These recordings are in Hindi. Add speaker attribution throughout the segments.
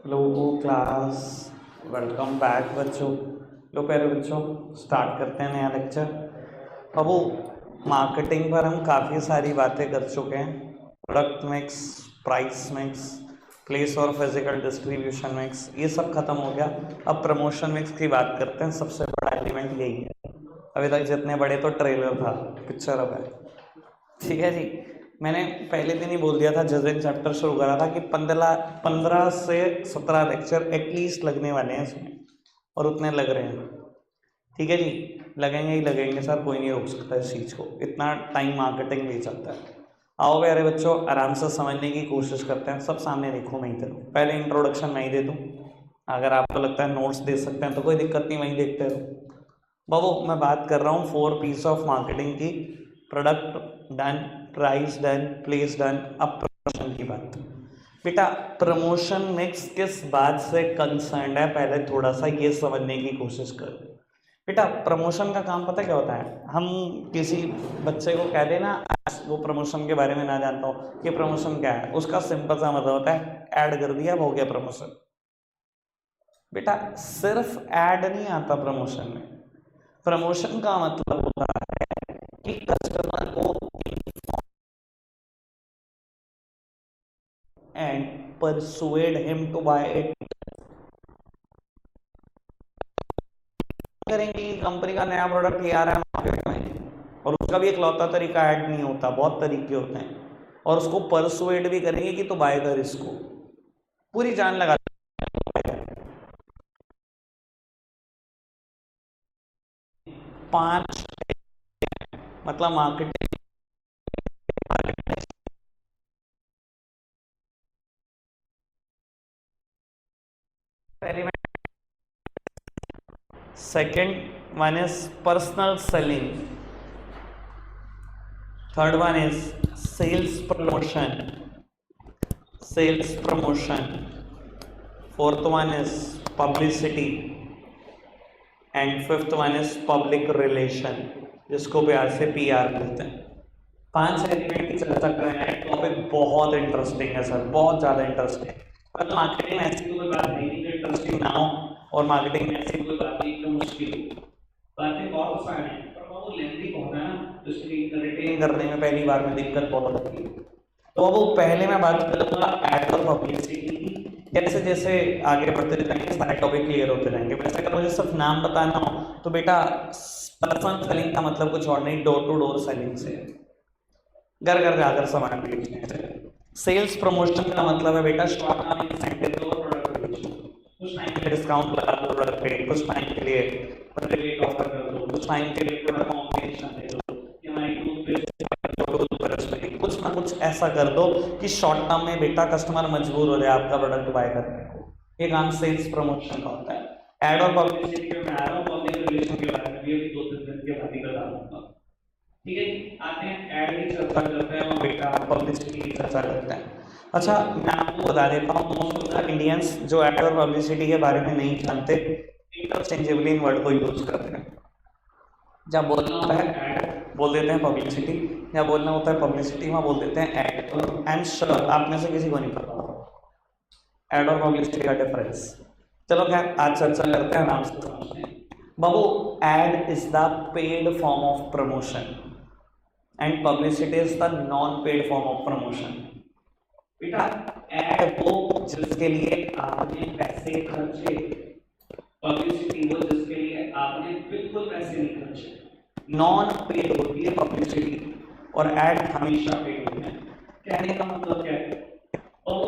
Speaker 1: हेलो क्लास, वेलकम बैक बच्चों। लो प्यारे बच्चों, स्टार्ट करते हैं नया लेक्चर। अब वो मार्केटिंग पर हम काफ़ी सारी बातें कर चुके हैं। Product mix, price mix, place और फिजिकल डिस्ट्रीब्यूशन मिक्स, ये सब खत्म हो गया। अब प्रमोशन मिक्स की बात करते हैं। सबसे बड़ा एलिमेंट यही है। अभी तक जितने बड़े तो ट्रेलर था, पिक्चर अब है। ठीक है जी। मैंने पहले दिन ही बोल दिया था जिस दिन चैप्टर शुरू करा था कि 15 से 17 लेक्चर एटलीस्ट लगने वाले हैं इसमें, और उतने लग रहे हैं। ठीक है जी, लगेंगे ही लगेंगे सर, कोई नहीं रोक सकता इस चीज़ को, इतना टाइम मार्केटिंग ले जाता है। आओ प्यारे बच्चों, आराम से समझने की कोशिश करते हैं। सब सामने देखो, मैं ही दे दूँ, पहले इंट्रोडक्शन मैं ही दे दूँ। अगर आपको लगता है नोट्स दे सकते हैं तो कोई दिक्कत नहीं, वहीं देखते रहो। बाबू मैं बात कर रहा हूँ 4 पीस ऑफ मार्केटिंग की। Product done, price done, place done. अब प्रमोशन की बात। बेटा प्रमोशन मिक्स किस बात से कंसर्न है, पहले थोड़ा सा ये समझने की कोशिश कर। बेटा प्रमोशन का काम पता क्या होता है? हम किसी बच्चे को कह देना, वो प्रमोशन के बारे में ना जानता हो कि प्रमोशन क्या है, उसका सिंपल सा मतलब होता है ऐड कर दिया, हो गया प्रमोशन। बेटा सिर्फ ऐड नहीं आता प्रमोशन में। प्रमोशन का मतलब होता है कि कस्टमर को and persuade him to buy it करेंगे। कंपनी का नया प्रोडक्ट ले आ रहा है मार्केट में, और उसका भी एक लौता तरीका ऐड नहीं होता, बहुत तरीके होते हैं, और उसको परसुएड भी करेंगे कि तो बाय कर इसको, पूरी जान लगा। 5 मतलब marketing. Second one is personal selling, third one is sales promotion, fourth one is publicity, and fifth one is public relation, जिसको प्यार से पीआर बोलते हैं। 5 एलिमेंट की चर्चा कर रहे हैं। टॉपिक बहुत इंटरेस्टिंग है सर, बहुत ज़्यादा इंटरेस्टिंग। पर मार्केटिंग में ऐसी कोई बात नहीं कि इंटरेस्टिंग ना हो, और मार्केटिंग में ऐसी कोई बात नहीं जो मुश्किल हो। बातें बहुत आसान है, पर वो लेंथी बहुत है ना, तो इसलिए रिटेन करने में पहली बार में दिक्कत बहुत होती है। तो अब पहले मैं बात करूँगा एड और पब्लिसिटी की। जैसे जैसे आगे बढ़ते जाएंगे सारे टॉपिक क्लियर होते जाएंगे। वैसे अगर मुझे सिर्फ नाम बताना हो तो बेटा पर्सनल सेलिंग का मतलब कुछ और नहीं, डोर टू डोर सेलिंग से, घर घर जाकर सामान बेचने से। सेल्स प्रमोशन का मतलब है बेटा शॉर्ट टर्म इंसेंटिव दो, प्रोडक्ट बेचो, कुछ टाइम के डिस्काउंट लगा दो प्रोडक्ट पे, कुछ टाइम के लिए रेट ऑफर कर दो, कुछ टाइम के लिए प्रोडक्ट कॉम्बिनेशन दे दो, कि हमारी टूथपेस्ट कुछ ना कुछ ऐसा कर दो कि शॉर्ट टर्म में बेटा कस्टमर मजबूर हो जाए आपका प्रोडक्ट बाय करने को। ये काम सेल्स प्रमोशन का होता है। एड और पब्लिसिटी में मैं आ रहा हूँ, पब्लिक रिलेशन के बारे में भी 2-3 दिन के बाद ही बता दूंगा। ठीक है, आते हैं ऐड की चर्चा करते हैं और बेटा पब्लिसिटी की चर्चा करते हैं। अच्छा मैं आपको बता देता हूँ, मोस्ट ऑफ द इंडियंस जो ऐड और पब्लिसिटी के बारे में नहीं जानते, इंटरचेंजेबली इन वर्ड को यूज करते हैं। जब बोलना होता है ऐड बोल देते हैं पब्लिसिटी, जब बोलना होता है पब्लिसिटी वहाँ बोल देते हैं ऐड। और आई एम श्योर आप में से किसी को नहीं पता ऐड और पब्लिसिटी का डिफरेंस। चलो खैर आज चर्चा करते हैं, आराम से समझते हैं। बाबू ad is the paid form of promotion and publicity is the non paid form of promotion. बेटा एड वो जिसके लिए आपने पैसे खर्चे, पब्लिसिटी वो जिसके लिए आपने बिल्कुल पैसे नहीं खर्चे। नॉन पेड होती है पब्लिसिटी और एड हमेशा पेड होती है। कहने का मतलब क्या है? और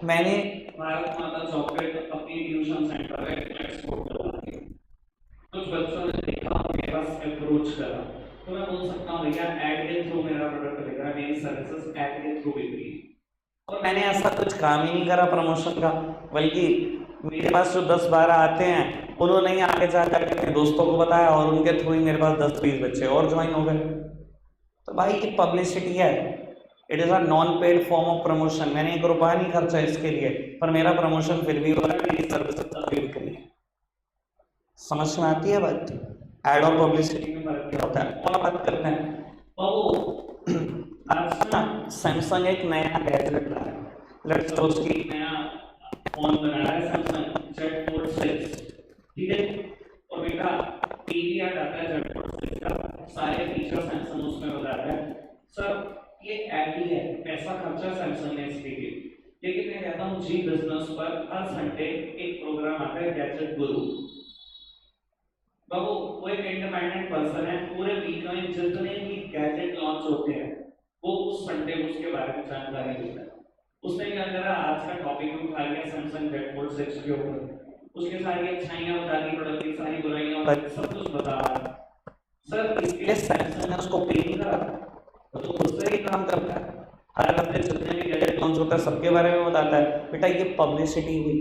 Speaker 1: मैंने भारत माता चॉकलेट अपनी ट्यूशन सेंटर में एक्सपोर्ट करवा दी, कुछ बच्चों ने देखा मेरे पास अप्रोच करा, तो मैं बोल सकता हूँ भैया ऐड के थ्रू मेरा प्रोडक्ट बिक रहा है, मेरी सर्विसेज ऐड के थ्रू बिक रही है। और मैंने ऐसा कुछ काम ही नहीं करा प्रमोशन का, बल्कि मेरे पास जो 10-12 आते हैं उन्होंने ही आगे जाकर अपने दोस्तों को बताया और उनके थ्रू ही मेरे पास 10-20 बच्चे और ज्वाइन हो गए। तो भाई ये पब्लिसिटी है, it is a non paid form of promotion. मैंने 1 रुपया नहीं खर्चा इसके लिए, पर मेरा प्रमोशन फिर भी हो रहा है, मेरी सर्विसेज काफी बिक रही है। समझ में आती है बात? एड और पब्लिसिटी में फर्क क्या होता है और बात करते हैं। आज ना सैमसंग एक नया गैजेट ला रहा है, लेट्स सपोज कि नया फोन बना रहा है सैमसंग जेड फोल्ड 6, ठीक है। और बेटा टीवी ऐड आता है जेड फोल्ड 6 का, सारे फीचर सैमसंग उसमें बता रहा है। सर ये ऐड ही है, पैसा खर्चा सैमसंग ने इस पे किया, लेकिन मैं कहता हूँ जी बिजनेस पर हर संडे एक प्रोग्राम आता है गैजेट गुरु। बाबू वो एक इंडिपेंडेंट पर्सन है, पूरे वीक में जितने भी गैजेट लॉन्च होते हैं वो उस संडे उसके बारे में जानकारी देता है। उसने क्या करा, आज का टॉपिक उठा लिया सैमसंग जेड फोल्ड 6 के ऊपर, उसके सारी अच्छाइयां बता दी, प्रोडक्ट की सारी बुराइयां बता दी, सब कुछ बता रहा। सर इसके लिए सैमसंग ने उसको पे नहीं करा, तो खुद से ही काम करता है, हर हफ्ते जितने भी गैजेट लॉन्च होता है सबके बारे में बताता है। बेटा ये पब्लिसिटी हुई,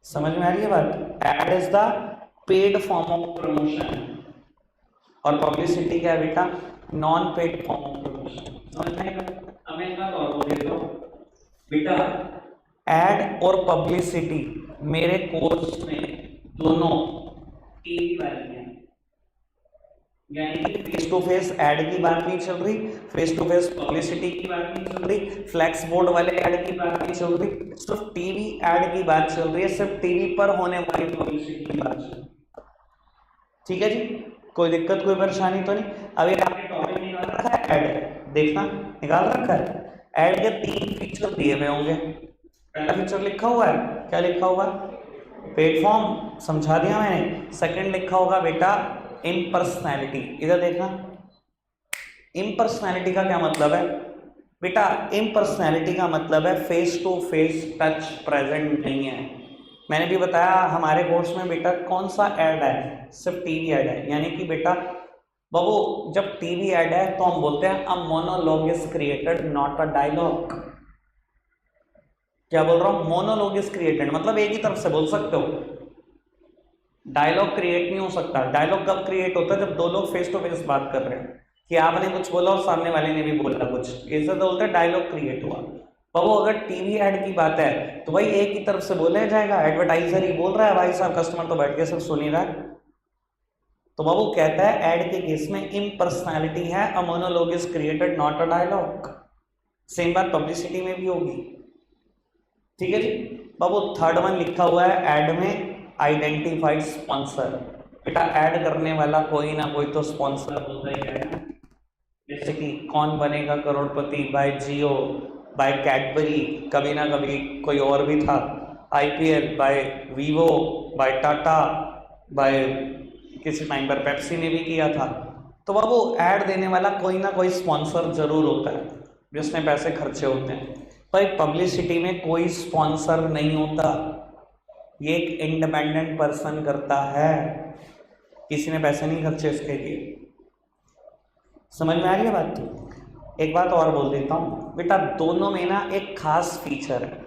Speaker 1: समझ में आ रही है बात? Ad is the paid form of promotion और पब्लिसिटी क्या है बेटा? Non paid form of promotion. समझ में आएगा? अब मैं एक बात और बोल देता हूं बेटा, एड और पब्लिसिटी मेरे कोर्स में दोनों टीवी वाली हैं, यानी कि फेस टू फेस ऐड की बात नहीं चल रही, फेस टू फेस पब्लिसिटी की बात नहीं चल रही, फ्लैक्स बोर्ड वाले ऐड की बात नहीं चल रही, सिर्फ टीवी ऐड की बात चल रही है, सिर्फ टीवी पर होने वाली पब्लिसिटी की बात चल रही है। ठीक है जी, कोई दिक्कत कोई परेशानी तो नहीं? अभी आपने टॉपिक निकाल रखा है ऐड, देखना निकाल रखा है। ऐड के 3 फीचर दिए हुए होंगे। पहला फीचर लिखा हुआ है, क्या लिखा हुआ? पेड फॉर्म, समझा दिया मैंने। सेकंड लिखा होगा बेटा इम्पर्सनैलिटी, इधर देखना। इम्पर्सनैलिटी का क्या मतलब है बेटा? इम्पर्सनैलिटी का मतलब है face to face touch present नहीं है। मैंने भी बताया हमारे कोर्स में बेटा कौन सा ऐड है, सिर्फ टीवी ऐड है, यानी कि बेटा बाबू जब टीवी ऐड है तो हम बोलते हैं a monologue is created not a dialogue. क्या बोल रहा हूं? मोनोलॉग इज क्रिएटेड मतलब एक ही तरफ से बोल सकते हो, डायलॉग क्रिएट नहीं हो सकता। डायलॉग कब क्रिएट होता है? जब दो लोग फेस टू फेस बात कर रहे हैं, कि आपने कुछ बोला और सामने वाले ने भी बोला कुछ, ऐसा तो बोलते हैं डायलॉग क्रिएट हुआ। बाबू अगर टीवी ऐड की बात है तो भाई एक ही तरफ से बोला जाएगा, एडवर्टाइजर ही बोल रहा है, भाई साहब कस्टमर तो बैठ के सब सुन ही रहा है। तो बाबू कहता है ऐड के केस में इम्पर्सनैलिटी है, a monologue is created not a dialogue. Same बात पब्लिसिटी में भी होगी। ठीक है जी बाबू, थर्ड वन लिखा हुआ है ऐड में आइडेंटिफाइड स्पॉन्सर। बेटा ऐड करने वाला कोई ना कोई तो स्पॉन्सर होता ही है, जैसे कि Kaun Banega Crorepati by Jio, by Cadbury, कभी ना कभी कोई और भी था, IPL by Vivo, by Tata, by किसी टाइम पर पेप्सी ने भी किया था। तो बाबू ऐड देने वाला कोई ना कोई स्पॉन्सर जरूर होता है जिसमें पैसे खर्चे होते हैं। भाई पब्लिसिटी में कोई स्पॉन्सर नहीं होता, ये एक इंडिपेंडेंट पर्सन करता है, किसी ने पैसे नहीं खर्चे इसके लिए। समझ में आ रही है बात? एक बात और बोल देता हूं बेटा, दोनों में ना एक खास फीचर है,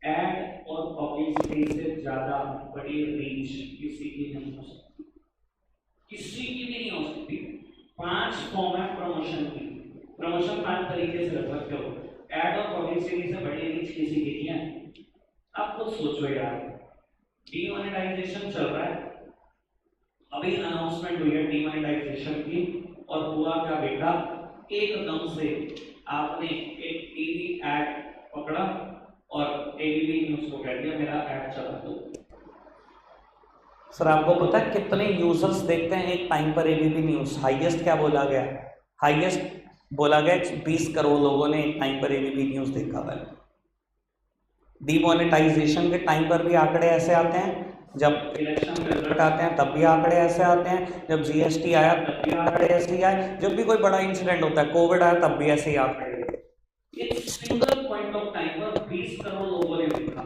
Speaker 1: ऐड और पब्लिसिटी से ज्यादा बड़ी रीच किसी की नहीं हो सकती, किसी की भी नहीं हो सकती। 5 फॉर्म है प्रमोशन की, प्रमोशन 5 तरीके से रख सकते हो, ऐड और पब्लिसिटी से बड़ी रीच किसी की नहीं है। आप खुद सोचो यार, डीमोनेटाइजेशन चल रहा है, अभी अनाउंसमेंट हुई है डीमोनेटाइजेशन की, और हुआ क्या बेटा, एकदम से आपने एक टीवी ऐड पकड़ा और एबीपी न्यूज को कह दिया मेरा ऐड चला दो। सर आपको पता है कितने यूजर्स देखते हैं एक टाइम पर एबीपी न्यूज? हाईएस्ट क्या बोला गया? हाईएस्ट बोला गया 20 करोड़ लोगों ने एक टाइम पर एबीपी न्यूज देखा हुआ है। डीमोनेटाइजेशन के टाइम पर भी आंकड़े ऐसे आते हैं, जब इलेक्शन के रिजल्ट आते हैं तब भी आंकड़े ऐसे आते हैं, जब जीएसटी आया तब भी आंकड़े ऐसे ही आए, जब भी कोई बड़ा इंसिडेंट होता है, कोविड आया तब भी ऐसे ही आंकड़े। एक सिंगल पॉइंट ऑफ टाइम पर 20 करोड़ लोगों ने देखा।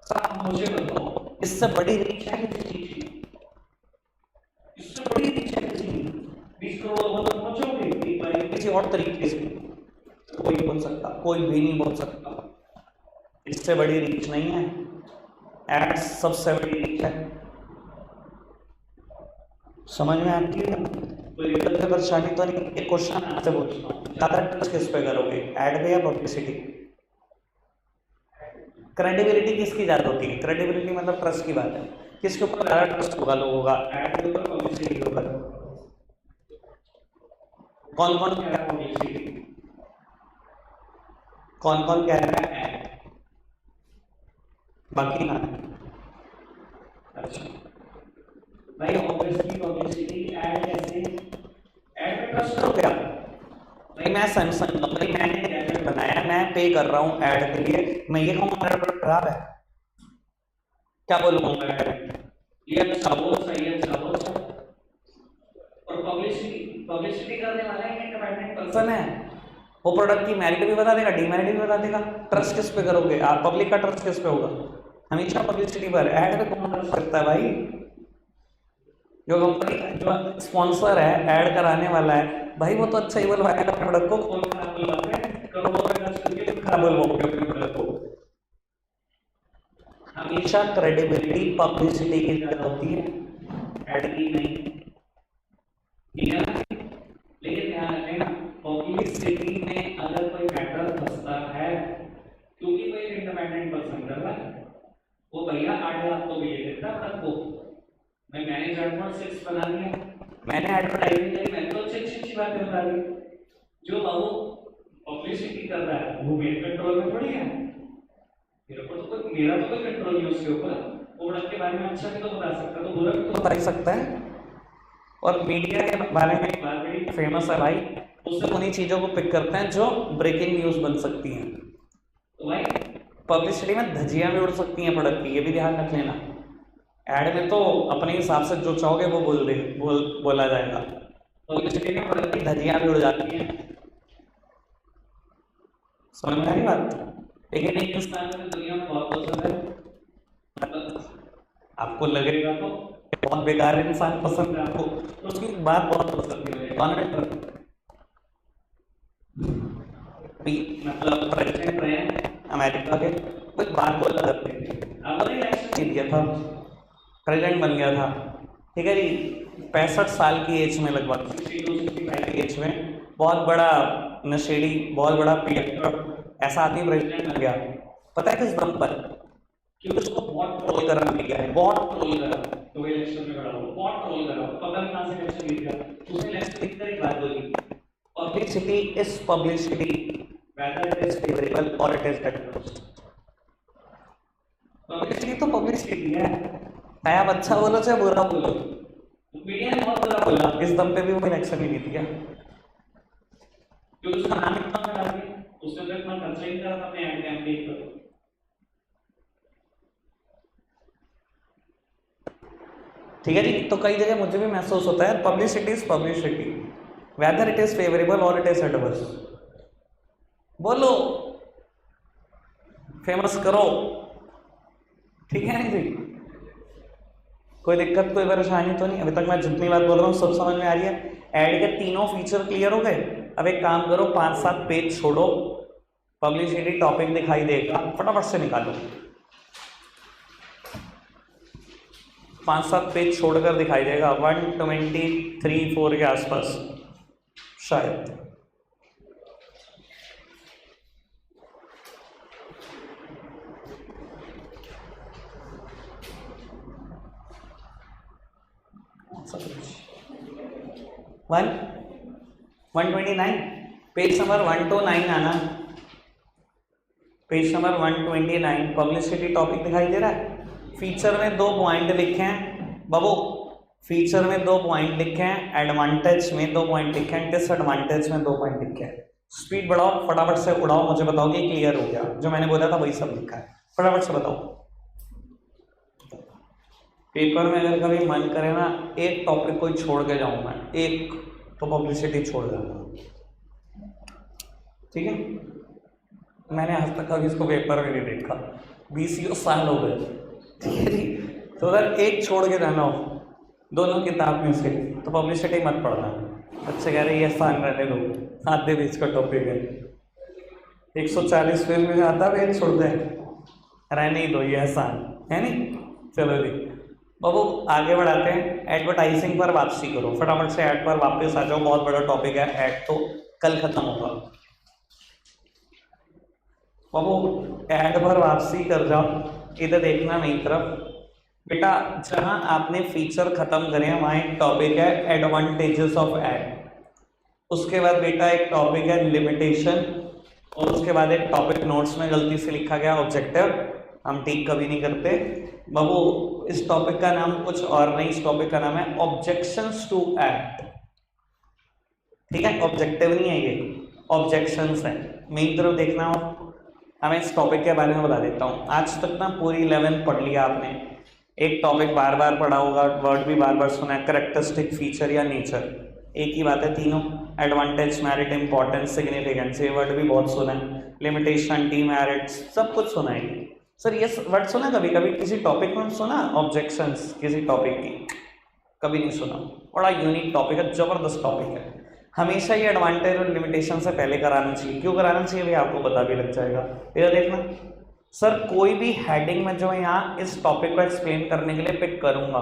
Speaker 1: सर मुझे बताओ इससे बड़ी रीच है किसी चीज की? इससे बड़ी रीच है किसी की? 20 करोड़ लोगों तक पहुंचोगे एक बार किसी और तरीके से? कोई नहीं बोल सकता, कोई भी नहीं बोल सकता, इससे बड़ी रीच नहीं है। एड्स सबसे बड़ी रीच है। समझ में आती है? कोई दिक्कत है परेशानी तो नहीं? एक क्वेश्चन आपसे पूछता हूँ, ज्यादा ट्रस्ट किस पे करोगे, ऐड पे या पब्लिसिटी? क्रेडिबिलिटी किसकी ज्यादा होती है? क्रेडिबिलिटी मतलब ट्रस्ट की बात है, किसके ऊपर ज्यादा ट्रस्ट होगा लोगों का, ऐड के ऊपर पब्लिसिटी के ऊपर? कौन कौन क्या पब्लिसिटी? कौन कौन कह रहा है ऐड, बाकी ना। अच्छा भाई ऑब्वियसली पब्लिसिटी ऐड कैसे, ऐड में ट्रस्ट करो क्या भाई, मैं सैमसंग कंपनी, मैंने गैजेट बनाया, मैं पे कर रहा हूँ ऐड के लिए, मैं ये कहूँगा मेरा प्रोडक्ट खराब है, क्या बोलूँगा ये अच्छा वो सही है, अच्छा वो अच्छा। और पब्लिसिटी करने वाला एक इंडिपेंडेंट पर्सन है, वो प्रोडक्ट की मेरिट भी बता देगा, डीमेरिट भी बता देगा। ट्रस्ट किस पे करोगे आप, पब्लिक का ट्रस्ट किस पे होगा, हमेशा पब्लिसिटी पर। ऐड पे कौन ट्रस्ट करता है भाई, जो कंपनी जो स्पॉन्सर है, ऐड कराने वाला है भाई, वो तो अच्छा ही बोलवाएगा प्रोडक्ट को, कौन खराब बोलवाते हैं, करोड़ों रुपए खर्च करके खराब बोलवाओगे अपने प्रोडक्ट को। हमेशा क्रेडिबिलिटी पब्लिसिटी की ज्यादा होती है, ऐड की नहीं, ठीक है ना। लेकिन ध्यान रखना पब्लिसिटी में अगर कोई मैटर फंसता है, क्योंकि कोई इंडिपेंडेंट पर्सन कर रहा है, वो भैया 8 लाख तो भी ले लेता है को, मैंने 0.6 बना दिया, मैंने एडवर्टाइजिंग करी, मैंने तो अच्छी बातें बता दी। जो बाबू पब्लिसिटी कर रहा है वो मेरे कंट्रोल में थोड़ी है, मेरा तो कोई कंट्रोल नहीं उसके ऊपर, प्रोडक्ट के बारे में अच्छा भी तो बता सकता है, तो बुरा भी तो बता ही सकता है। और मीडिया के बारे में एक बात बड़ी फेमस है भाई, उससे उन्हीं चीज़ों को पिक करते हैं जो ब्रेकिंग न्यूज़ बन सकती हैं। तो भाई पब्लिसिटी में धज्जियाँ भी उड़ सकती हैं प्रोडक्ट की, ये भी ध्यान रख लेना। ऐड में तो अपने हिसाब से जो चाहोगे वो बोला जाएगा, पब्लिसिटी में प्रोडक्ट की धज्जियाँ भी उड़ जाती हैं, समझ में आ रही बात। लेकिन एक इंसान में दुनिया में बहुत पसंद है, मतलब आपको लगेगा तो बहुत बेकार इंसान पसंद है आपको, तो उसकी बात बहुत पसंद है, मतलब प्रेसिडेंट रहे अमेरिका के, कुछ बात बोला करते थे, अब इलेक्शन दिया था, प्रेसिडेंट बन गया था, ठीक है जी, 65 साल की एज में, लगभग 62-65 की एज में, बहुत बड़ा नशेड़ी, बहुत बड़ा पीएम, ऐसा आदमी प्रेसिडेंट बन गया। पता है किस दम पर, क्योंकि उसको बहुत ट्रोल करना मिल गया है, बहुत ट्रोल करा, तो इलेक्शन में खड़ा हो, बहुत ट्रोल करा, पता नहीं कहां से इलेक्शन जीत गया। उसने इलेक्शन जीतकर एक बात बोली, publicity is publicity whether it is favorable or it is adverse। Publicity तो पब्लिसिटी है, चाहे आप अच्छा बोलो चाहे बुरा बोलो, मीडिया ने बहुत बुरा बोला, इस दम पे भी वो इलेक्शन ही जीत गया, क्योंकि उसका नाम इतना खराब है, उसने तो इतना खर्चा ही करा था अपने एड कैंपेन पर। ठीक है जी, तो कई जगह मुझे भी महसूस होता है publicity is publicity whether it is favourable और इट इज एडवर्स। बोलो, फेमस करो, ठीक है जी, कोई दिक्कत कोई परेशानी तो नहीं। अभी तक मैं जितनी बात बोल रहा हूँ सब समझ में आ रही है। ऐड के तीनों फीचर क्लियर हो गए। अब एक काम करो, 5-7 पेज छोड़ो, पब्लिसिटी टॉपिक दिखाई देगा, फटाफट से निकालो, 5-7 पेज छोड़कर दिखाई देगा, 123-4 के आसपास शायद। वन 129 पेज नंबर 129 आना, पेज नंबर 129 पब्लिसिटी टॉपिक दिखाई दे रहा है। फीचर में 2 पॉइंट लिखे हैं बाबू, फीचर में 2 पॉइंट लिखे हैं, एडवांटेज में 2 पॉइंट लिखे हैं, डिसएडवांटेज में 2 पॉइंट लिखे हैं। स्पीड बढ़ाओ, फटाफट से उड़ाओ, मुझे बताओ कि क्लियर हो गया, जो मैंने बोला था वही सब लिखा है, फटाफट से बताओ। पेपर में अगर कभी मन करे ना, एक टॉपिक कोई छोड़ के जाऊं मैं, एक तो पब्लिसिटी छोड़ जाऊंगा, ठीक है। मैंने आज तक कभी इसको पेपर में नहीं देखा, 20 साल हो गए, ठीक है जी। तो अगर एक छोड़ के जाना हो दोनों किताब में से, तो पब्लिसिटी मत पढ़ना। बच्चे कह रहे ये आसान रहने दो, आधे बीच का टॉपिक है, 140 पेज में आता है, एक छोड़ दे, रहने ही दो, ये आसान है नहीं। चलो जी बाबू आगे बढ़ाते हैं। एडवर्टाइजिंग पर वापसी करो, फटाफट से ऐड पर वापस आ जाओ, बहुत बड़ा टॉपिक है, ऐड तो कल खत्म होगा। बाबू ऐड पर वापसी कर जाओ, इधर देखना मेरी तरफ बेटा, जहां आपने फीचर खत्म करे हैं वहां एक टॉपिक है एडवांटेजेस ऑफ ऐड, उसके बाद बेटा एक टॉपिक है लिमिटेशन, और उसके बाद एक टॉपिक नोट्स में गलती से लिखा गया ऑब्जेक्टिव, हम ठीक कभी नहीं करते बाबू। इस टॉपिक का नाम कुछ और नहीं, इस टॉपिक का नाम है ऑब्जेक्शंस टू एक्ट, ठीक है, ऑब्जेक्टिव नहीं है ये, ऑब्जेक्शंस है। मेन तरफ देखना हो, मैं इस टॉपिक के बारे में बता देता हूँ। आज तक ना पूरी 11 पढ़ लिया आपने, एक टॉपिक बार बार पढ़ा होगा, वर्ड भी बार बार सुना है, कैरेक्टरिस्टिक, फीचर या नेचर, एक ही बात है तीनों। एडवांटेज, मेरिट, इंपॉर्टेंस, सिग्निफिकेंस, ये वर्ड भी बहुत सुना है। लिमिटेशन, डीमेरिट्स, सब कुछ सुना है। सर ये वर्ड सुना कभी कभी किसी टॉपिक में सुना? ऑब्जेक्शंस किसी टॉपिक की कभी नहीं सुना। बड़ा यूनिक टॉपिक है, जबरदस्त टॉपिक है। हमेशा ये एडवांटेज और लिमिटेशन से पहले कराना चाहिए। क्यों कराना चाहिए भी आपको पता भी लग जाएगा। इधर देखना सर, कोई भी हेडिंग में जो है यहाँ इस टॉपिक को एक्सप्लेन करने के लिए पिक करूंगा,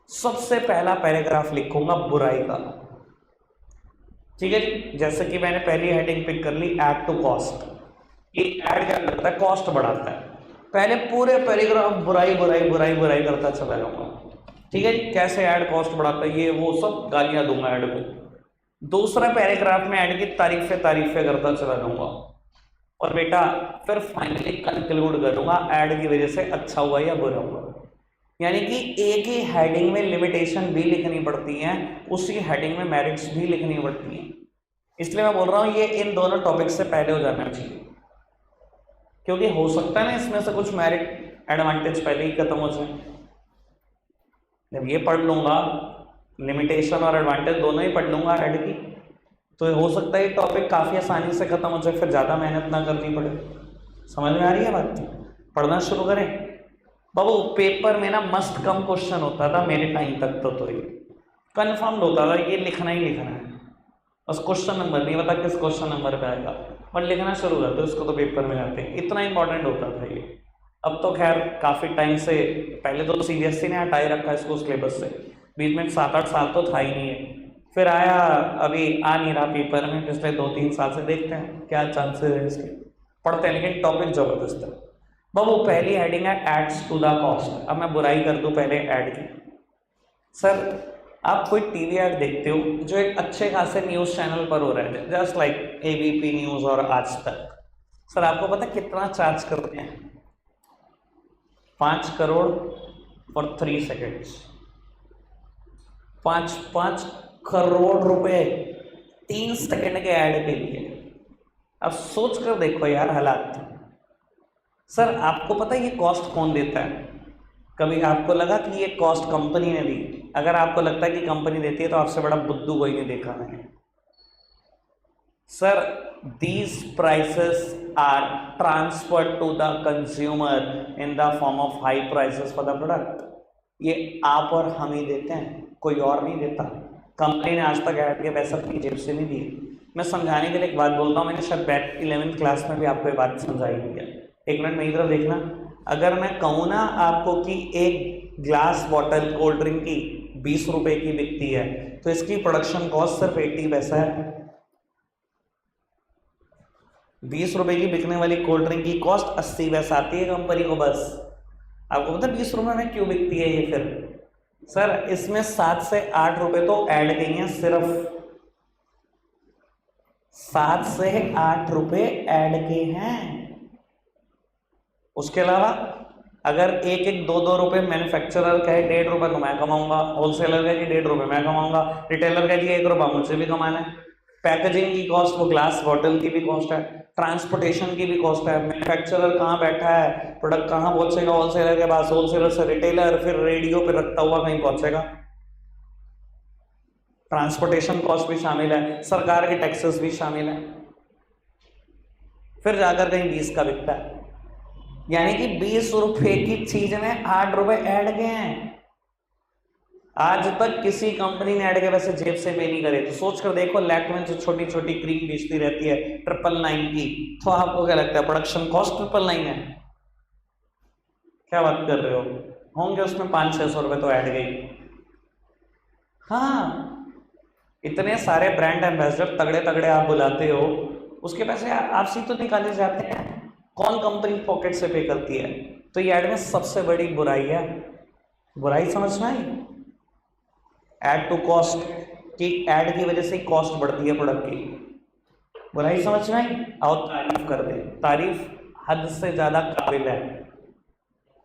Speaker 1: सबसे पहला पैराग्राफ लिखूंगा बुराई का, ठीक है जी। जैसे कि मैंने पहली हेडिंग पिक कर ली, ऐड टू कॉस्ट। ये ऐड क्या करता है? कॉस्ट बढ़ाता है। पहले पूरे पैराग्राफ बुराई बुराई बुराई बुराई करता चला जाऊंगा, ठीक है जी। कैसे ऐड कॉस्ट बढ़ाता है, ये वो सब गालियां दूंगा ऐड को। दूसरा पैराग्राफ में ऐड की तारीफें करता चला जाऊंगा, और बेटा फिर फाइनली कंक्लूड करूंगा ऐड की वजह से अच्छा हुआ या बुरा हुआ। यानी कि एक ही हेडिंग में लिमिटेशन भी लिखनी पड़ती है, उसी हेडिंग में मेरिट्स भी लिखनी पड़ती हैं। इसलिए मैं बोल रहा हूं ये इन दोनों टॉपिक से पहले हो जाना चाहिए, क्योंकि हो सकता है ना इसमें से कुछ मेरिट एडवांटेज पहले ही खत्म हो जाए। जब ये पढ़ लूंगा, लिमिटेशन और एडवांटेज दोनों ही पढ़ लूंगा ऐड की, तो हो सकता है ये टॉपिक काफी आसानी से खत्म हो जाए, फिर ज्यादा मेहनत ना करनी पड़े। समझ में आ रही है बात? पढ़ना शुरू करें बाबू। पेपर में ना मस्त कम क्वेश्चन होता था मेरे टाइम तक, तो ये कन्फर्म होता था ये लिखना ही लिखना है, बस क्वेश्चन नंबर नहीं पता किस क्वेश्चन नंबर पे आएगा, पर लिखना शुरू कर दो इसको तो पेपर में जाते हैं। इतना इंपॉर्टेंट होता था ये। अब तो खैर काफी टाइम से, पहले तो सीबीएसई ने हटा ही रखा है इसको सिलेबस से, बीच में 7-8 साल तो था ही नहीं है, फिर आया, अभी आ नहीं रहा पेपर में पिछले 2-3 साल से। देखते हैं क्या चांसेस है इसके, पढ़ते हैं। लेकिन टॉपिक जबरदस्त है बाबू। पहली हेडिंग है एड्स टू द कॉस्ट। अब मैं बुराई कर दूं पहले ऐड की। सर आप कोई टीवी ऐड देखते हो जो एक अच्छे खासे न्यूज चैनल पर हो रहे थे, जस्ट लाइक एबीपी न्यूज और आज तक, सर आपको पता कितना चार्ज करते हैं? 5 करोड़ और 3 सेकेंड्स, 5 करोड़ रुपए 3 सेकंड के ऐड के लिए। अब सोच कर देखो यार हालात। सर आपको पता है ये कॉस्ट कौन देता है? कभी आपको लगा कि ये कॉस्ट कंपनी ने दी? अगर आपको लगता है कि कंपनी देती है तो आपसे बड़ा बुद्धू कोई नहीं देखा मैंने। Sir these prices are transferred to the consumer in the form of high prices for the product। ये आप और हम ही देते हैं, कोई और नहीं देता। कंपनी ने आज तक ऐड के पैसा अपनी जेब से नहीं दिए। मैं समझाने के लिए एक बात बोलता हूँ, मैंने शायद बैक 11th क्लास में भी आपको ये बात समझाई हुई है। एक मिनट मेरी तरफ देखना। अगर मैं कहूँ ना आपको कि एक ग्लास बॉटल कोल्ड ड्रिंक की 20 रुपए की बिकती है, तो इसकी प्रोडक्शन कॉस्ट सिर्फ 80 पैसा है। 20 रुपए की बिकने वाली कोल्ड ड्रिंक की कॉस्ट 80 पैसा आती है कंपनी को बस। आपको पता है 20 रुपए में क्यों बिकती है ये? फिर सर इसमें 7 से 8 रुपए तो ऐड गई हैं, सिर्फ 7 से 8 रुपए ऐड के हैं। उसके अलावा अगर एक 2 रुपए मैन्युफैक्चरर का है, 1.5 रुपए तो मैं कमाऊंगा, होलसेलर का जी 1.5 रुपए मैं कमाऊंगा, रिटेलर का जी 1 रुपया मुझे भी कमाना है। पैकेजिंग की कॉस्ट, वो ग्लास बॉटल की भी कॉस्ट है, ट्रांसपोर्टेशन की भी कॉस्ट है, मैन्युफैक्चरर कहाँ बैठा है, प्रोडक्ट कहाँ पहुंचेगा होलसेलर के पास, होलसेलर से रिटेलर, फिर रेडियो पे रखता हुआ कहीं पहुंचेगा, ट्रांसपोर्टेशन कॉस्ट भी शामिल है, सरकार के टैक्सेस भी शामिल है, फिर जाकर कहीं 20 का बिकता है। यानी कि 20 रुपए की चीज में 8 रुपए ऐड गए हैं। आज तक किसी कंपनी ने ऐड के पैसे जेब से पे नहीं करे। तो सोच कर देखो, लैक्मे जो छोटी छोटी क्रीम बेचती रहती है 999 की, तो आपको क्या लगता है प्रोडक्शन कॉस्ट 999 है? क्या बात कर रहे हो? होंगे उसमें 500-600 रुपए तो ऐड गई। हाँ, इतने सारे ब्रांड एम्बेसडर तगड़े तगड़े आप बुलाते हो, उसके पैसे आपसे तो निकाले जाते हैं। कौन कंपनी पॉकेट से पे करती है? तो ये ऐड में सबसे बड़ी बुराई है। बुराई समझ में आई? ऐड टू कॉस्ट की, ऐड की वजह से कॉस्ट बढ़ती है प्रोडक्ट की। बुराई समझ में आई? आओ तारीफ कर दे। तारीफ हद से ज्यादा काबिल है।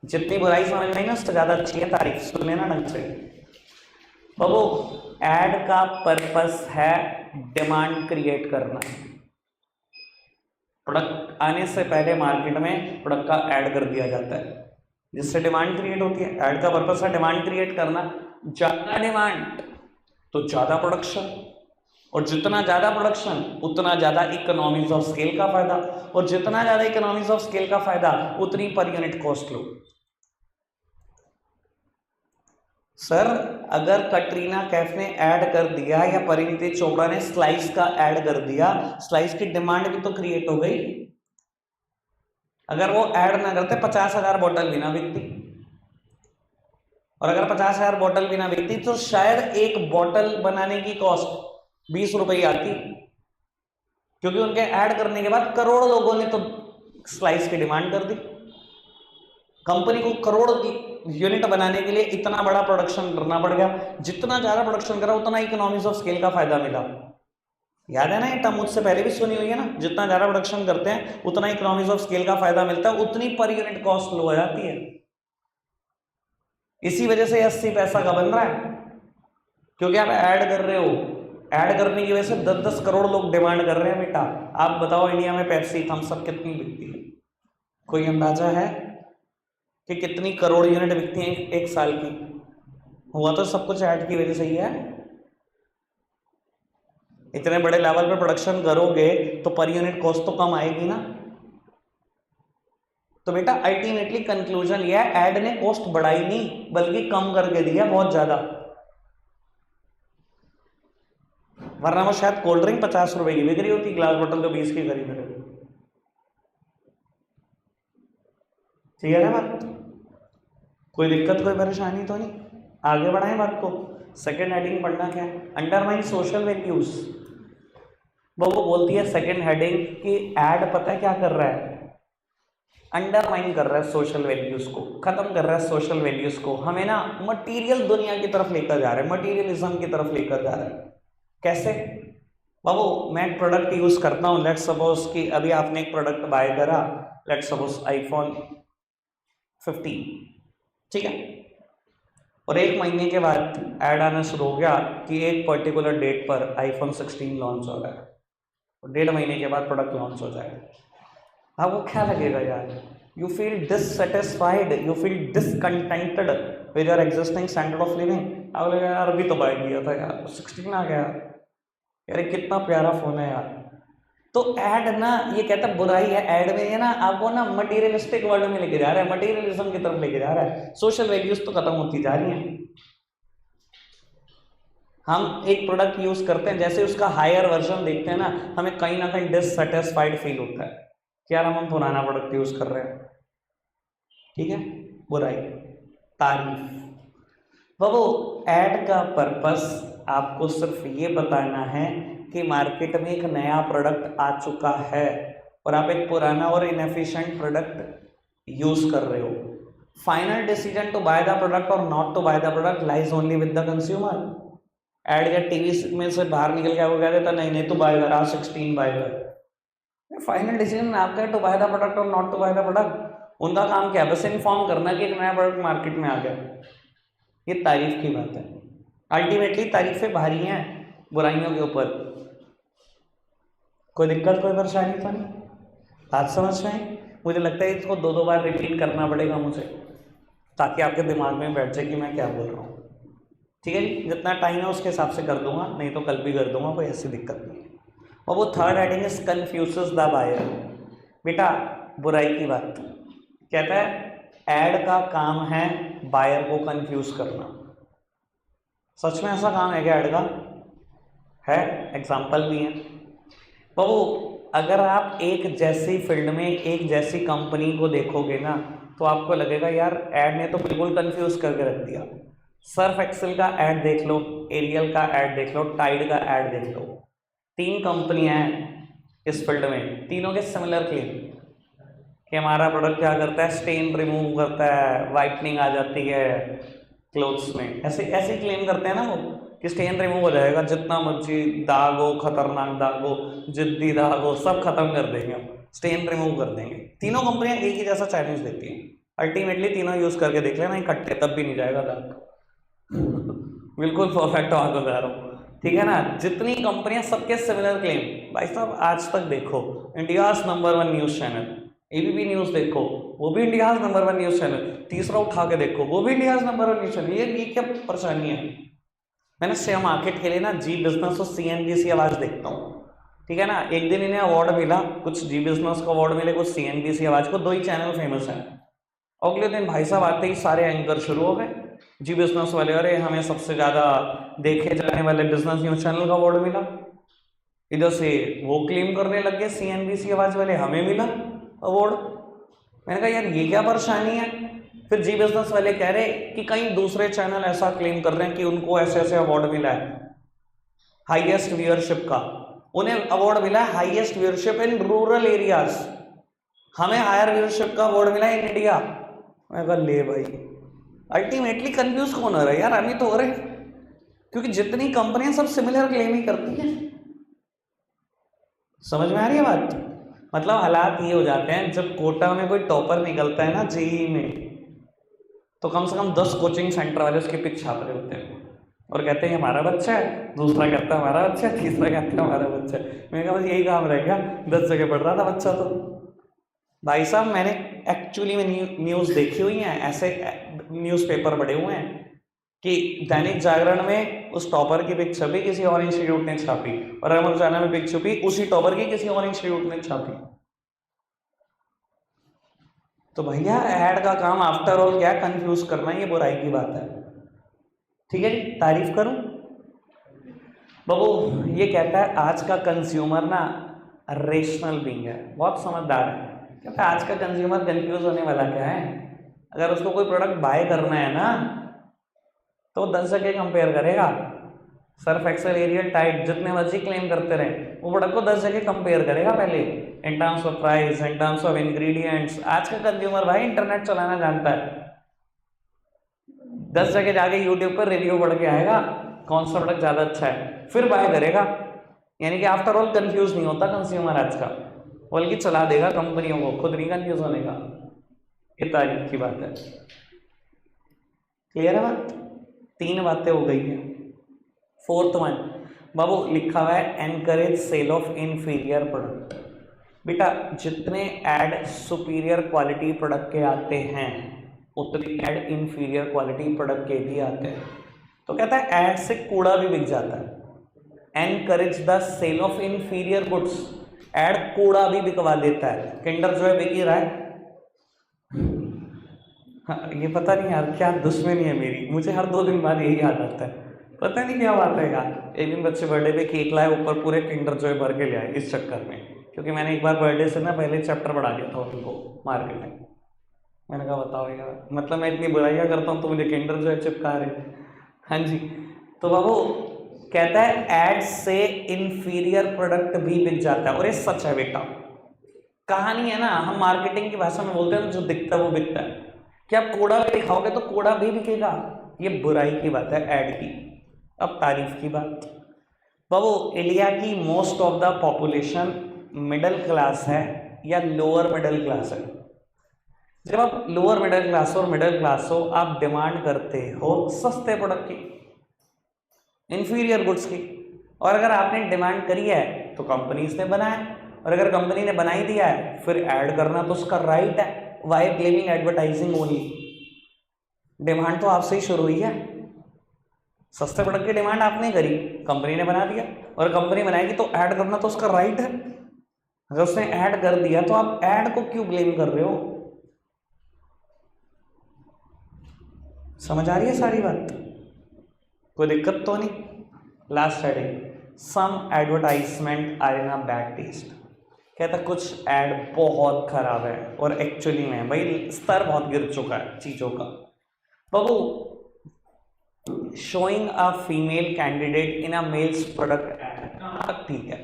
Speaker 1: जितनी बुराई समझ में आई ना उससे ज्यादा अच्छी है तारीफ। सुन लेना ढंग से बाबू। एड का पर्पस है डिमांड क्रिएट करना। प्रोडक्ट आने से पहले मार्केट में प्रोडक्ट का ऐड कर दिया जाता है जिससे डिमांड क्रिएट होती है। ऐड का पर्पस है डिमांड क्रिएट करना। ज्यादा डिमांड तो ज्यादा प्रोडक्शन, और जितना ज्यादा प्रोडक्शन उतना ज्यादा इकोनॉमीज ऑफ स्केल का फायदा, और जितना ज्यादा इकोनॉमीज ऑफ स्केल का फायदा उतनी per unit cost low. Sir अगर कटरीना कैफ ने ऐड कर दिया या परिणीति चोपड़ा ने स्लाइस का ऐड कर दिया, स्लाइस की डिमांड भी तो क्रिएट हो गई। अगर वो ऐड ना करते 50,000 बोतल भी ना बिकती, और अगर 50,000 बोतल भी ना बिकती तो शायद एक बोतल बनाने की कॉस्ट 20 रुपए आती, क्योंकि उनके ऐड करने के बाद करोड़ लोगों ने तो स्लाइस की डिमांड कर दी। कंपनी को करोड़ की यूनिट बनाने के लिए इतना बड़ा प्रोडक्शन करना पड़ गया। जितना ज्यादा प्रोडक्शन करा उतना इकोनॉमीज ऑफ स्केल का फायदा मिला। याद है ना, ये टर्म मुझसे पहले भी सुनी हुई है ना। जितना ज्यादा प्रोडक्शन करते हैं उतना इकोनॉमीज ऑफ स्केल का फायदा मिलता है, उतनी पर यूनिट कॉस्ट लो हो जाती है। इसी वजह से 80 पैसा का बन रहा है, क्योंकि आप ऐड कर रहे हो। ऐड करने की वजह से 10-10 करोड़ लोग डिमांड कर रहे हैं। बेटा आप बताओ इंडिया में पेप्सी थम्स अप कितनी बिकती है? कोई अंदाजा है कि कितनी करोड़ यूनिट बिकती है एक साल की? हुआ तो सब कुछ ऐड की वजह से ही है। इतने बड़े लेवल पे प्रोडक्शन करोगे तो पर यूनिट कॉस्ट तो कम आएगी ना। तो बेटा अल्टीमेटली कंक्लूजन यह है, ऐड ने कॉस्ट बढ़ाई नहीं बल्कि कम करके दिया बहुत ज्यादा। वरना वो शायद कोल्ड ड्रिंक 50 रुपए की बिक रही होती, ग्लास बोतल तो 20 की खरीद रहे हो। ठीक है ना बात? कोई दिक्कत कोई परेशानी तो नहीं? आगे बढ़ाएं बात को। सेकेंड हेडिंग पढ़ना क्या है? Undermine social values. वो बोलती है सेकेंड हेडिंग कि ऐड पता है क्या कर रहा है? अंडरमाइन कर रहा है सोशल वैल्यूज को, खत्म कर रहा है सोशल वैल्यूज को। हमें ना मटीरियल दुनिया की तरफ लेकर जा रहा है, मटीरियलिज्म की तरफ लेकर जा रहा है। कैसे बाबू? मैं एक प्रोडक्ट यूज करता हूँ, लेट्स सपोज कि अभी आपने एक प्रोडक्ट बाय करा, लेट्स सपोज आईफोन 15, ठीक है? और एक महीने के बाद ऐड आना शुरू हो गया कि एक पर्टिकुलर डेट पर आईफोन 16 लॉन्च हो रहा है, और 1.5 महीने के बाद प्रोडक्ट लॉन्च हो जाएगा। आपको क्या लगेगा यार? You feel dissatisfied, you feel discontented with your existing standard of living. आपको लगेगा यार अभी तो बाय किया था यार, 16 आ गया यार, कितना प्यारा फोन है यार। तो ऐड ना ये कहता बुराई है ऐड में, ये ना आपको ना मटीरियलिस्टिक वर्ल्ड में लेके जा रहा है, मटीरियलिज्म की तरफ लेके जा रहा है। सोशल वैल्यूज तो खत्म होती जा रही हैं। हम एक प्रोडक्ट यूज करते हैं, जैसे उसका हायर वर्जन देखते हैं ना, हमें कहीं ना कहीं डिससेटिस्फाइड फील होता है कि यार हम पुराना प्रोडक्ट यूज कर रहे हैं। ठीक है? बुराई। तारीफ। बाबू ऐड का पर्पस आपको सिर्फ ये बताना है कि मार्केट में एक नया प्रोडक्ट आ चुका है और आप एक पुराना और इनएफिशिएंट प्रोडक्ट यूज कर रहे हो। Final decision to buy the product और not to buy the product lies only with the consumer. Ad या टीवी में से बाहर निकल के आपको कह देता नहीं नहीं तू बाय कर, 16 बाय कर। फाइनल डिसीजन आपका है टू बाय द प्रोडक्ट और not to buy the product. उनका काम क्या है? बस इन्फॉर्म करना कि एक नया प्रोडक्ट मार्केट में आ गया। ये तारीफ की बात है। अल्टीमेटली तारीफें भारी हैं बुराइयों के ऊपर। कोई दिक्कत कोई परेशानी तो नहीं? बात समझ में आई? मुझे लगता है इसको 2-2 बार रिपीट करना पड़ेगा मुझे, ताकि आपके दिमाग में बैठ जाए कि मैं क्या बोल रहा हूँ। ठीक है जी? जितना टाइम है उसके हिसाब से कर दूंगा, नहीं तो कल भी कर दूंगा, कोई ऐसी दिक्कत नहीं है। और वो third heading is confuses the buyer. बेटा बुराई की बात कहता है ऐड का काम है बायर को कंफ्यूज करना। सच में ऐसा काम है क्या ऐड का? है, एग्जाम्पल भी है। बाबू अगर आप एक जैसी फील्ड में एक जैसी कंपनी को देखोगे ना तो आपको लगेगा यार ऐड ने तो बिल्कुल कंफ्यूज करके रख दिया। सर्फ एक्सेल का ऐड देख लो, एरियल का ऐड देख लो, टाइड का ऐड देख लो। 3 कंपनियां हैं इस फील्ड में, तीनों के सिमिलर क्लेम कि हमारा प्रोडक्ट क्या करता है, स्टेन रिमूव करता है, वाइटनिंग आ जाती है क्लोथ्स में, ऐसे ऐसे क्लेम करते हैं ना वो। कि स्टेन रिमूव हो जाएगा, जितना मर्जी दाग हो, खतरनाक दाग हो, जिद्दी दाग हो, सब खत्म कर देंगे हम, स्टेन रिमूव कर देंगे। तीनों कंपनियां एक ही जैसा चैलेंज देती हैं, अल्टीमेटली तीनों यूज करके देख लेना, इकट्ठे तब भी नहीं जाएगा दाग। बिल्कुल परफेक्ट आवाज बता रहा हूँ, ठीक है ना। जितनी कंपनियां सबके सिमिलर क्लेम। भाई साहब आज तक देखो, India number 1 news channel ABP news देखो, वो भी इंडिया नंबर 1 न्यूज चैनल, तीसरा उठा के देखो वो भी इंडिया नंबर 1 न्यूज चैनल। ये क्या परेशानी है। मैंने शेयर मार्केट के लिए ना जी बिजनेस और सीएनबीसी आवाज देखता हूँ, ठीक है ना। एक दिन इन्हें अवार्ड मिला, कुछ जी बिजनेस को अवार्ड मिले, कुछ सीएनबीसी आवाज को, 2 ही चैनल फेमस है। अगले दिन भाई साहब आते ही सारे एंकर शुरू हो गए, जी बिजनेस वाले, अरे हमें सबसे ज्यादा देखे जाने वाले बिजनेस न्यूज चैनल का अवार्ड मिला। इधर से वो क्लेम करने लग गए सीएनबीसी आवाज वाले हमें मिला अवार्ड। मैंने कहा यार ये क्या परेशानी है। फिर जी बिजनेस वाले कह रहे कि कई दूसरे चैनल ऐसा क्लेम कर रहे हैं कि उनको ऐसे ऐसे अवार्ड मिला है हाईएस्ट व्यूअरशिप का, उन्हें अवार्ड मिला है highest viewership in rural areas, हमें हायर व्यूअरशिप का अवार्ड मिला है इन इंडिया। मैं कहा ले भाई, अल्टीमेटली कंफ्यूज कौन हो रहा है यार, हम ही तो हो रहे हैं, क्योंकि जितनी कंपनियां सब सिमिलर क्लेम ही करती हैं। समझ में आ रही है बात। मतलब हालात ये हो जाते हैं, जब कोटा में कोई टॉपर निकलता है ना जेईई में, तो कम से कम 10 कोचिंग सेंटर वाले उसके पिक छाप रहे होते हैं और कहते हैं हमारा बच्चा है, दूसरा कहता है हमारा बच्चा है, तीसरा कहता है हमारा बच्चा है। मैंने कहा बस यही काम रह गया, 10 जगह पढ़ रहा था बच्चा। तो भाई साहब मैंने एक्चुअली में न्यूज़ देखी हुई है, ऐसे न्यूज़पेपर पढ़े हुए हैं कि दैनिक जागरण में उस टॉपर की पिक छपी, किसी और इंस्टीट्यूट ने छापी, और अमर उजाला में पिक छपी उसी टॉपर की, किसी और इंस्टीट्यूट ने छापी। तो भैया ऐड का काम आफ्टर ऑल क्या कंफ्यूज करना, ये बुराई की बात है। ठीक है जी, तारीफ करूं बाबू। ये कहता है आज का कंज्यूमर ना रेशनल बीइंग है, बहुत समझदार है। कहता है आज का कंज्यूमर कंफ्यूज होने वाला क्या है, अगर उसको कोई प्रोडक्ट बाय करना है ना तो 10 जगह कंपेयर करेगा। सर्फ एक्सेल, एरियल, टाइड, जितने मर्जी क्लेम करते रहे, वो प्रोडक्ट को 10 जगह कंपेयर करेगा पहले, in terms of price, in terms of ingredients. आज का कंज्यूमर भाई इंटरनेट चलाना जानता है, 10 जगह जाके यूट्यूब पर रिव्यू पढ़ के आएगा कौन सा प्रोडक्ट ज्यादा अच्छा है, फिर बाय करेगा। यानी कि आफ्टर ऑल कंफ्यूज नहीं होता कंज्यूमर आज का, बल्कि चला देगा कंपनियों को, खुद नहीं कंफ्यूज होने का। ये तारीफ की बात है। क्लियर है बात। 3 बातें हो गई हैं। 4th वन बाबू लिखा हुआ है encourage sale of inferior product. बेटा जितने ऐड सुपीरियर क्वालिटी प्रोडक्ट के आते हैं उतने ऐड इंफीरियर क्वालिटी प्रोडक्ट के भी आते हैं। तो कहता है ऐड से कूड़ा भी बिक जाता है। Encourage the sale of inferior goods, ad कूड़ा भी बिकवा देता है। किंडर जॉय बिक ही रहा है। हाँ, ये पता नहीं यार क्या दुश्मनी है मेरी, मुझे हर 2 दिन बाद यही याद आता है, पता नहीं क्या बात है यार। एक दिन बच्चे बर्थडे पे केक लाए, ऊपर पूरे किंडर जॉय भर के ले आए इस चक्कर में, क्योंकि मैंने एक बार बर्थडे से ना पहले चैप्टर पढ़ा दिया था उनको मार्केटिंग। मैंने कहा बताओ यार, मतलब मैं इतनी बुराइयां करता हूँ तो मुझे किंडर जॉय चिपका रहे। हाँ जी, तो बाबू कहता है एड से इंफीरियर प्रोडक्ट भी बिक जाता है, और ये सच है बेटा। कहानी है ना, हम मार्केटिंग की भाषा में बोलते हैं जो दिखता है वो बिकता है। क्या आप कूड़ा भी दिखाओगे तो कूड़ा भी बिकेगा, ये बुराई की बात है ऐड की। अब तारीफ की बात बाबू, इंडिया की most of the population middle class है या लोअर मिडिल क्लास है। जब आप लोअर मिडिल क्लास और मिडिल क्लास हो, आप डिमांड करते हो सस्ते प्रोडक्ट की, इंफीरियर गुड्स की। और अगर आपने डिमांड करी है तो कंपनीज ने बनाया, और अगर कंपनी ने बनाई दिया है फिर ऐड करना तो उसका राइट है। Why blaming advertising only, demand तो आपसे ही शुरू हुई है। सस्ते प्रोडक्ट की डिमांड आपने करी, कंपनी ने बना दिया, और कंपनी बनाएगी तो ऐड करना तो उसका राइट है। अगर उसने ऐड कर दिया तो आप ऐड को क्यों ब्लेम कर रहे हो। समझ आ रही है सारी बात, कोई दिक्कत तो नहीं। Last heading, some advertisement are in a bad taste. कहता कुछ ऐड बहुत खराब है, और एक्चुअली में भाई स्तर बहुत गिर चुका है चीजों का। बाबू showing a female candidate in a males product ad, कहाँ तक ठीक है।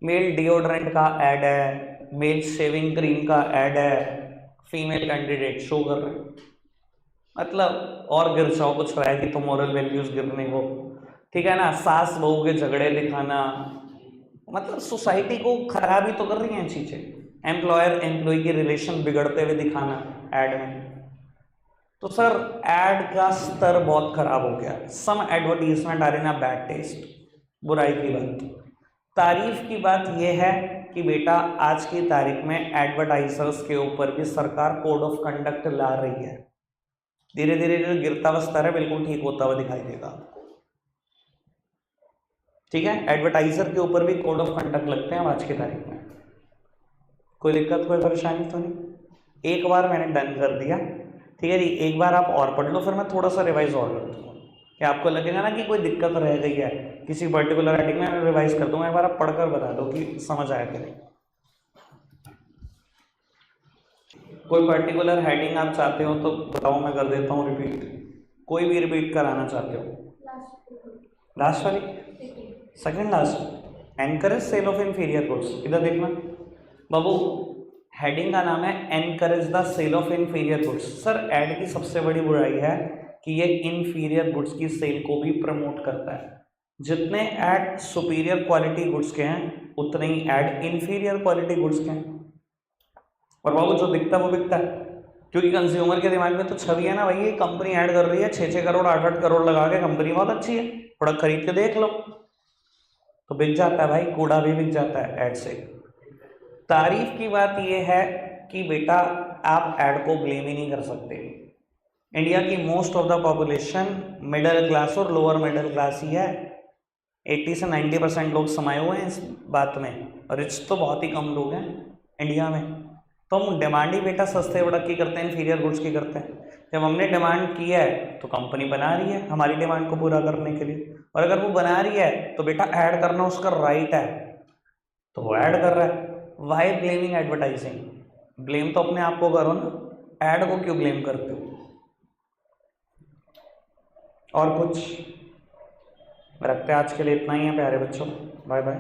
Speaker 1: मेल डिओड्रेंट का ऐड है, मेल शेविंग क्रीम का ऐड है, फीमेल कैंडिडेट शो कर रहे हैं। मतलब और गिर जाओ, कुछ रहेगी तो मोरल वैल्यूज गिरने को, ठीक है ना, सास बहू के झगड़े दिखाना, मतलब सोसाइटी को खराब ही तो कर रही हैं चीजें। एम्प्लॉयर एम्प्लॉय के रिलेशन बिगड़ते हुए दिखाना एड में। तो सर एड का स्तर बहुत खराब हो गया। Some advertisement are in a bad taste. बुराई की बात, तारीफ की बात यह है कि बेटा आज की तारीख में एडवर्टाइजर्स के ऊपर भी सरकार कोड ऑफ कंडक्ट ला रही है। धीरे धीरे जो गिरता हुआ स्तर है बिल्कुल ठीक होता हुआ दिखाई देगा आपको, ठीक है। एडवर्टाइजर के ऊपर भी कोड ऑफ कंडक्ट लगते हैं आज की तारीख में। कोई दिक्कत कोई परेशानी तो नहीं। एक बार मैंने डन कर दिया, ठीक है जी, एक बार आप और पढ़ लो, फिर मैं थोड़ा सा रिवाइज और कर दूंगा कि आपको लगेगा ना कि कोई दिक्कत रह गई है किसी पर्टिकुलर हेडिंग में, मैं रिवाइज कर दूंगा। एक बार आप पढ़कर बता दो कि समझ आया कि नहीं। कोई पर्टिकुलर हेडिंग आप चाहते हो तो बताओ, मैं कर देता हूँ रिपीट। कोई भी रिपीट कराना चाहते हो? लास्ट वाली, second last, encourage sale of inferior goods. इधर देखना बाबू, हेडिंग का नाम है encourage the sale of inferior goods. Sir ad की सबसे बड़ी बुराई है कि ये इंफीरियर गुड्स की सेल को भी प्रमोट करता है। जितने एड सुपीरियर क्वालिटी गुड्स के हैं उतने ही एड इंफीरियर क्वालिटी गुड्स के हैं। और बाबू जो दिखता है वो बिकता है, क्योंकि कंज्यूमर के दिमाग में तो छवि है ना भाई, ये कंपनी ऐड कर रही है 6-6 करोड़ 8-8 करोड़ लगा के, कंपनी बहुत अच्छी है, प्रोडक्ट खरीद के देख लो, तो बिक जाता है भाई, कूड़ा भी बिक जाता है ऐड से। तारीफ की बात यह है कि बेटा आप ऐड को ब्लेम ही नहीं कर सकते। इंडिया की most of the population middle class और लोअर मिडिल क्लास ही है। 80 से 90% लोग समाये हुए हैं इस बात में, और रिच तो बहुत ही कम लोग हैं इंडिया में। तो हम डिमांड ही बेटा सस्ते प्रोडक्ट की करते हैं, इन्फीरियर गुड्स की करते हैं। जब हमने डिमांड की है तो कंपनी बना रही है हमारी डिमांड को पूरा करने के लिए, और अगर वो बना रही है तो बेटा ऐड करना उसका राइट है, तो वो ऐड कर रहा है। Why blaming advertising? ब्लेम तो अपने आप को करो ना, ऐड को क्यों ब्लेम करते हो? और कुछ रखते हैं आज के लिए इतना ही है प्यारे बच्चों, बाय बाय।